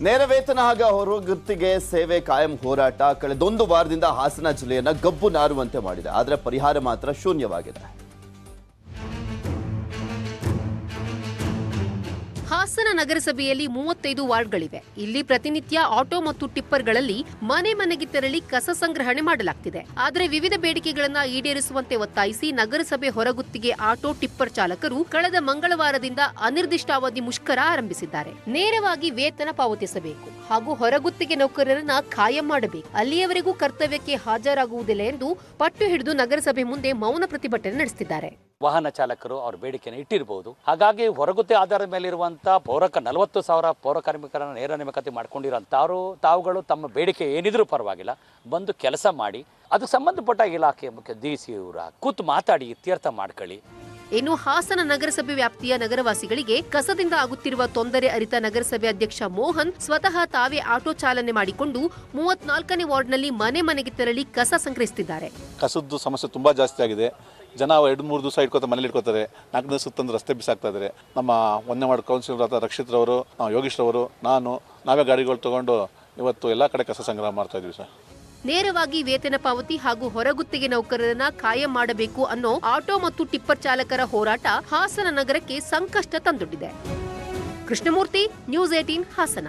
ನೇರ ವೇತನ ಹಾಗೂ ಹೊರಗುತ್ತಿಗೆ ಸೇವೆ ಕಾಯಂ ಹೋರಾಟ ಕಳೆದೊಂದು ವಾರದಿಂದ ಹಾಸನ ಜಿಲ್ಲೆಯನ್ನ ಗಬ್ಬು ನಾರುವಂತೆ ಮಾಡಿದೆ. ಆದರೆ ಪರಿಹಾರ ಮಾತ್ರ ಶೂನ್ಯವಾಗಿದೆ. ಹಾಸನ ನಗರಸಭೆಯಲ್ಲಿ 35 ವಾರ್ಡ್ಗಳಿವೆ. ಇಲ್ಲಿ ಪ್ರತಿನಿತ್ಯ ಆಟೋ ಮತ್ತು ಟಿಪ್ಪರ್ಗಳಲ್ಲಿ ಮನೆ ಮನೆಗೆ ತೆರಳಿ ಕಸ ಸಂಗ್ರಹಣೆ ಮಾಡಲಾಗ್ತಿದೆ. ಆದರೆ ವಿವಿಧ ಬೇಡಿಕೆಗಳನ್ನು ಈಡೇರಿಸುವಂತೆ ಒತ್ತಾಯಿಸಿ ನಗರಸಭೆ ಹೊರಗುತ್ತಿಗೆ ಆಟೋ ಟಿಪ್ಪರ್ ಚಾಲಕರು ಕಳೆದ ಮಂಗಳವಾರದಿಂದ ಅನಿರ್ದಿಷ್ಟಾವಧಿ ಮುಷ್ಕರ ಆರಂಭಿಸಿದ್ದಾರೆ. ನೇರವಾಗಿ ವೇತನ ಪಾವತಿಸಬೇಕು ಹಾಗೂ ಹೊರಗುತ್ತಿಗೆ ನೌಕರರನ್ನ ಖಾಯಂ ಮಾಡಬೇಕು. ಅಲ್ಲಿಯವರೆಗೂ ಕರ್ತವ್ಯಕ್ಕೆ ಹಾಜರಾಗುವುದಿಲ್ಲ ಎಂದು ಪಟ್ಟು ಹಿಡಿದು ನಗರಸಭೆ ಮುಂದೆ ಮೌನ ಪ್ರತಿಭಟನೆ ನಡೆಸುತ್ತಿದ್ದಾರೆ. ವಾಹನ ಚಾಲಕರು ಅವರ ಬೇಡಿಕೆಯನ್ನು ಇಟ್ಟಿರಬಹುದು. ಹಾಗಾಗಿ ಹೊರಗುತ್ತೆ ಆಧಾರದ ಮೇಲಿರುವಂತಹ 40,000 ಪೌರ ಕಾರ್ಮಿಕರನ್ನು ನೇರ ನೇಮಕಾತಿ ಮಾಡ್ಕೊಂಡಿರೋಂಥವ್ರು ತಾವುಗಳು ತಮ್ಮ ಬೇಡಿಕೆ ಏನಿದ್ರೂ ಪರವಾಗಿಲ್ಲ ಬಂದು ಕೆಲಸ ಮಾಡಿ ಅದಕ್ಕೆ ಸಂಬಂಧಪಟ್ಟ ಇಲಾಖೆ ಮುಖ್ಯ DC ಅವರ ಕೂತು ಮಾತಾಡಿ ಇತ್ಯರ್ಥ ಮಾಡ್ಕೊಳ್ಳಿ. ಇನ್ನು ಹಾಸನ ನಗರಸಭೆ ವ್ಯಾಪ್ತಿಯ ನಗರವಾಸಿಗಳಿಗೆ ಕಸದಿಂದ ಆಗುತ್ತಿರುವ ತೊಂದರೆ ಅರಿತ ನಗರಸಭೆ ಅಧ್ಯಕ್ಷ ಮೋಹನ್ ಸ್ವತಃ ತಾವೇ ಆಟೋ ಚಾಲನೆ ಮಾಡಿಕೊಂಡು 34ನೇ ವಾರ್ಡ್ನಲ್ಲಿ ಮನೆ ಮನೆಗೆ ತೆರಳಿ ಕಸ ಸಂಗ್ರಹಿಸುತ್ತಿದ್ದಾರೆ. ಕಸದ್ದು ಸಮಸ್ಯೆ ತುಂಬಾ ಜಾಸ್ತಿ ಆಗಿದೆ. ಜನ 2-3 ದಿವಸ ಮನೇಲಿ ಇಟ್ಕೋತಾರೆ. 4 ದಿವಸ ಸುತ್ತಂದು ರಸ್ತೆ ಬಿಸಾಕ್ತಾ ಇದ್ದಾರೆ. ನಮ್ಮ 1ನೇ ವಾರ್ಡ್ ಕೌನ್ಸಿಲರ್ ರಕ್ಷಿತ್ರವರು, ಯೋಗೀಶ್ ರವರು, ನಾವೇ ಗಾಡಿಗಳು ತಗೊಂಡು ಇವತ್ತು ಎಲ್ಲ ಕಡೆ ಕಸ ಸಂಗ್ರಹ ಮಾಡ್ತಾ ಇದ್ವಿ ಸರ್. ನೇರವಾಗಿ ವೇತನ ಪಾವತಿ ಹಾಗೂ ಹೊರಗುತ್ತಿಗೆ ನೌಕರರನ್ನ ಕಾಯಂ ಮಾಡಬೇಕು ಅನ್ನೋ ಆಟೋ ಮತ್ತು ಟಿಪ್ಪರ್ ಚಾಲಕರ ಹೋರಾಟ ಹಾಸನ ನಗರಕ್ಕೆ ಸಂಕಷ್ಟ ತಂದೊಡ್ಡಿದೆ. ಕೃಷ್ಣಮೂರ್ತಿ, ನ್ಯೂಸ್ 18 ಹಾಸನ.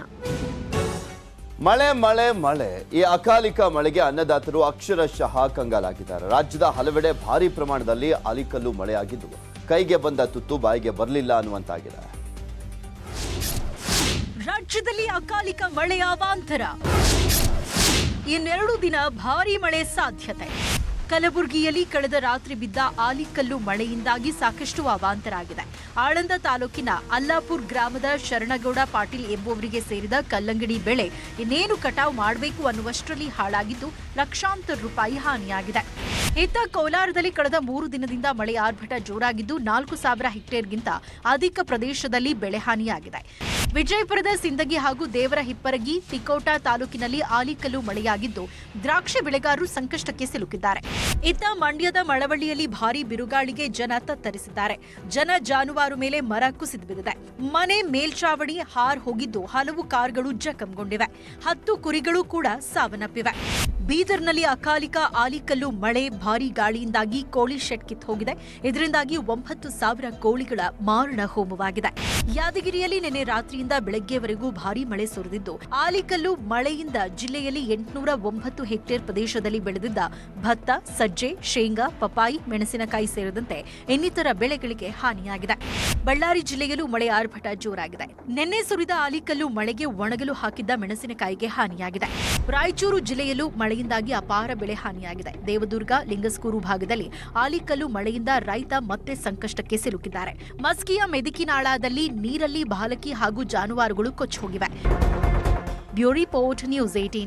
ಮಳೆ ಮಳೆ ಮಳೆ ಈ ಅಕಾಲಿಕ ಮಳೆಗೆ ಅನ್ನದಾತರು ಅಕ್ಷರಶಃ ಕಂಗಾಲಾಗಿದ್ದಾರೆ. ರಾಜ್ಯದ ಹಲವೆಡೆ ಭಾರಿ ಪ್ರಮಾಣದಲ್ಲಿ ಆಲಿಕಲ್ಲು ಮಳೆಯಾಗಿದ್ದು ಕೈಗೆ ಬಂದ ತುತ್ತು ಬಾಯಿಗೆ ಬರಲಿಲ್ಲ ಅನ್ನುವಂತಾಗಿದೆ. ರಾಜ್ಯದಲ್ಲಿ ಅಕಾಲಿಕ ಮಳೆಯ ಅವಾಂತರ. ಇನ್ನೆರಡು ದಿನ ಭಾರೀ ಮಳೆ ಸಾಧ್ಯತೆ. ಕಲಬುರಗಿಯಲ್ಲಿ ಕಳೆದ ರಾತ್ರಿ ಬಿದ್ದ ಆಲಿಕಲ್ಲು ಮಳೆಯಿಂದಾಗಿ ಸಾಕಷ್ಟು ಅವಾಂತರ ಆಗಿದೆ. ಆಳಂದ ತಾಲೂಕಿನ ಅಲ್ಲಾಪುರ್ ಗ್ರಾಮದ ಶರಣಗೌಡ ಪಾಟೀಲ್ ಎಂಬುವರಿಗೆ ಸೇರಿದ ಕಲ್ಲಂಗಡಿ ಬೆಳೆ ಇನ್ನೇನು ಕಟಾವು ಮಾಡಬೇಕು ಅನ್ನುವಷ್ಟರಲ್ಲಿ ಹಾಳಾಗಿದ್ದು ಲಕ್ಷಾಂತರ ರೂಪಾಯಿ ಹಾನಿಯಾಗಿದೆ. ಇತ್ತ ಕೋಲಾರದಲ್ಲಿ ಕಳೆದ 3 ದಿನದಿಂದ ಮಳೆ ಆರ್ಭಟ ಜೋರಾಗಿದ್ದು 4,000 ಹೆಕ್ಟೇರ್ಗಿಂತ ಅಧಿಕ ಪ್ರದೇಶದಲ್ಲಿ ಬೆಳೆ ಹಾನಿಯಾಗಿದೆ. ವಿಜಯಪುರದ ಸಿಂದಗಿ ಹಾಗೂ ದೇವರ ಹಿಪ್ಪರಗಿ, ತಿಕೋಟ ತಾಲೂಕಿನಲ್ಲಿ ಆಲಿಕಲ್ಲು ಮಳೆಯಾಗಿದ್ದು ದ್ರಾಕ್ಷಿ ಬೆಳೆಗಾರರು ಸಂಕಷ್ಟಕ್ಕೆ ಸಿಲುಕಿದ್ದಾರೆ. ಇತ್ತ ಮಂಡ್ಯದ ಮಳವಳ್ಳಿಯಲ್ಲಿ ಭಾರೀ ಬಿರುಗಾಳಿಗೆ ಜನ ತತ್ತರಿಸಿದ್ದಾರೆ. ಜನ ಜಾನುವಾರು ಮೇಲೆ ಮರ ಕುಸಿದು ಬಿದ್ದಿದೆ. ಮನೆ ಮೇಲ್ಚಾವಣಿ ಹಾರ್ ಹೋಗಿದ್ದು ಹಲವು ಕಾರ್ಗಳು ಜಖಂಗೊಂಡಿವೆ. 10 ಕುರಿಗಳು ಕೂಡ ಸಾವನ್ನಪ್ಪಿವೆ. ಬೀದರ್ನಲ್ಲಿ ಅಕಾಲಿಕ ಆಲಿಕಲ್ಲು ಮಳೆ ಭಾರೀ ಗಾಳಿಯಿಂದಾಗಿ ಕೋಳಿ ಶೆಡ್ ಕಿತ್ತು ಹೋಗಿದೆ. ಇದರಿಂದಾಗಿ 9,000 ಕೋಳಿಗಳ ಮಾರಣ ಹೋಮವಾಗಿದೆ. ಯಾದಗಿರಿಯಲ್ಲಿ ನಿನ್ನೆ ರಾತ್ರಿಯಿಂದ ಬೆಳಗ್ಗೆವರೆಗೂ ಭಾರೀ ಮಳೆ ಸುರಿದಿದ್ದು ಆಲಿಕಲ್ಲು ಮಳೆಯಿಂದ ಜಿಲ್ಲೆಯಲ್ಲಿ 809 ಹೆಕ್ಟೇರ್ ಪ್ರದೇಶದಲ್ಲಿ ಬೆಳೆದಿದ್ದ ಭತ್ತ, ಸಜ್ಜೆ, ಶೇಂಗಾ, ಪಪಾಯಿ, ಮೆಣಸಿನಕಾಯಿ ಸೇರಿದಂತೆ ಇನ್ನಿತರ ಬೆಳೆಗಳಿಗೆ ಹಾನಿಯಾಗಿದೆ. ಬಳ್ಳಾರಿ ಜಿಲ್ಲೆಯಲ್ಲೂ ಮಳೆ ಆರ್ಭಟ ಜೋರಾಗಿದೆ. ನಿನ್ನೆ ಸುರಿದ ಆಲಿಕಲ್ಲು ಮಳೆಗೆ ಒಣಗಲು ಹಾಕಿದ್ದ ಮೆಣಸಿನಕಾಯಿಗೆ ಹಾನಿಯಾಗಿದೆ. ರಾಯಚೂರು ಜಿಲ್ಲೆಯಲ್ಲೂ ಮಳೆಯಿಂದಾಗಿ ಅಪಾರ ಬೆಳೆ ಹಾನಿಯಾಗಿದೆ. ದೇವದುರ್ಗ, ಲಿಂಗಸ್ಕೂರು ಭಾಗದಲ್ಲಿ ಆಲಿಕಲ್ಲು ಮಳೆಯಿಂದ ರೈತ ಮತ್ತೆ ಸಂಕಷ್ಟಕ್ಕೆ ಸಿಲುಕಿದ್ದಾರೆ. ಮಸ್ಕಿಯ ಮೆದಿಕಿನಾಳದಲ್ಲಿ ನೀರಲ್ಲಿ ಬಾಲಕಿ ಹಾಗೂ ಜಾನುವಾರುಗಳು ಕೊಚ್ಚಿ ಹೋಗಿವೆ. Bureau report, news 18.